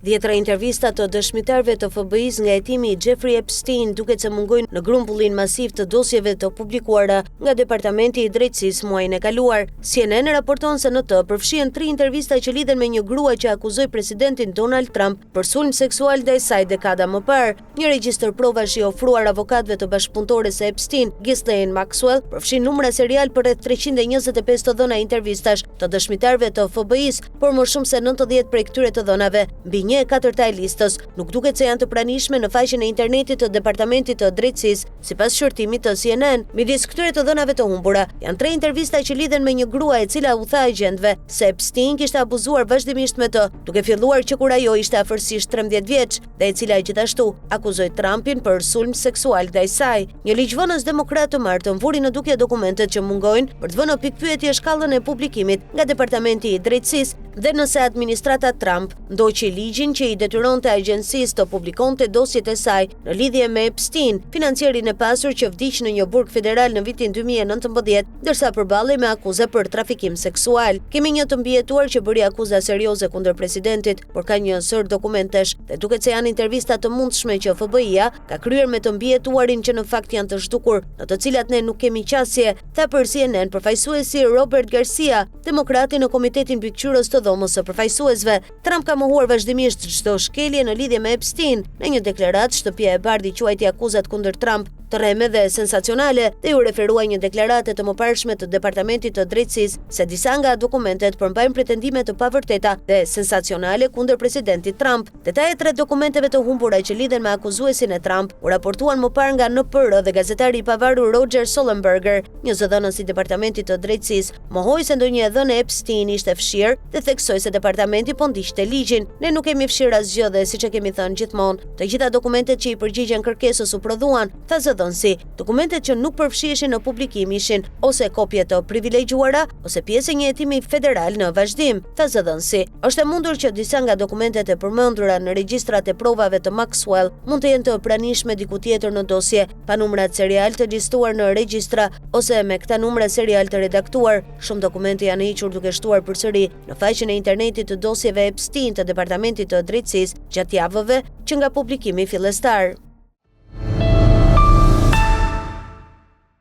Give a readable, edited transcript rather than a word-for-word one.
10 intervista të dëshmitarëve të FBI-s nga hetimi i Jeffrey Epstein duket se mungojnë në grumbullin masiv të dosjeve të publikuara nga Departamenti i Drejtësisë muajin e kaluar. CNN raporton se në të përfshihen 3 intervista që lidhen me një grua që akuzoi presidentin Donald Trump për sulm seksual ndaj saj dekada më parë. Një regjistër provash i ofruar avokatëve të bashkëpunëtores së Epstein, Ghislaine Maxwell, përfshin numra serial për rreth 325 të dhëna intervistash të dëshmitarëve të FBI-s, por më shumë se 90 prej këtyre të dhënave mbi 1/4 e listës nuk duket se janë të pranishme në faqen e internetit të Departamentit të Drejtësisë. Sipas shërtimit të CNN, midis këtyre të dhënave të humbura janë 3 intervista që lidhen me një grua e cila u tha agjentëve se Epstein kishte abuzuar vazhdimisht me të, duke filluar që kur ajo ishte afërsisht 13 vjeç, dhe e cila gjithashtu akuzoi Trumpin për sulm seksual ndaj saj. Një ligjvënës demokrat të martën vuri në dukje dokumentet që mungojnë për të vënë në pikpyetje shkallën e publikimit nga Departamenti i Drejtësisë dhe nëse administrata Trump ndoqi ligjin që i detyronte agjencisë të publikonte dosjet e saj në lidhje me Epstein, financierin e pasur që vdiq në një burg federal në vitin 2019, ndërsa përballej me akuza për trafikim seksual. Kemi një të mbijetuar që bëri akuza serioze kundër presidentit, por ka një sër dokumentesh dhe duket se janë intervista të mundshme që FBI-a ka kryer me të mbijetuarin që në fakt janë të zhdukur, në të cilat ne nuk kemi qasje, tha për CNN përfaqësuesi Robert Garcia, demokrati në Komitetin Mbikëqyrës të Dhomës së Përfaqësuesve. Trump ka mohuar vazhdimisht çdo shkelje në lidhje me Epstein. Në një deklaratë, Shtëpia e Bardhë quajti akuzat kundër Trump të rreme dhe sensacionale dhe ju referua një deklarate të mëparshme të Departamentit të Drejtësisë se disa nga dokumentet përmbajnë pretendime të pavërteta dhe sensacionale kundër presidentit Trump. Detajet rreth dokumenteve të humbura që lidhen me akuzuesin e Trump u raportuan më parë nga NPR dhe gazetari i pavarur Roger Sollenberger. Një zëdhënës i Departamentit të Drejtësisë mohoi se ndonjë dhënë Epstein ishte fshirë dhe theksoi se departamenti po ndiqte ligjin. Ne nuk kemi fshirë asgjë dhe siç e kemi thënë gjithmonë, të gjitha dokumentet që i përgjigjen kërkesës u prodhuan, tha zëdhënësi. Dokumentet që nuk përfshiheshin në publikim ishin ose kopje të privilegjuara ose pjesë e një hetimi federal në vazhdim, tha zëdhënësi. Është e mundur që disa nga dokumentet e përmendura në regjistrat e provave të Maxwell mund të jenë të pranishme diku tjetër në dosje, pa numrat serial të listuar në regjistra ose me këta numra serial të redaktuar. Shumë dokumente janë hequr duke shtuar përsëri në faqen e internetit të dosjeve Epstein të Departamentit të Drejtësisë gjatë javëve që nga publikimi fillestar.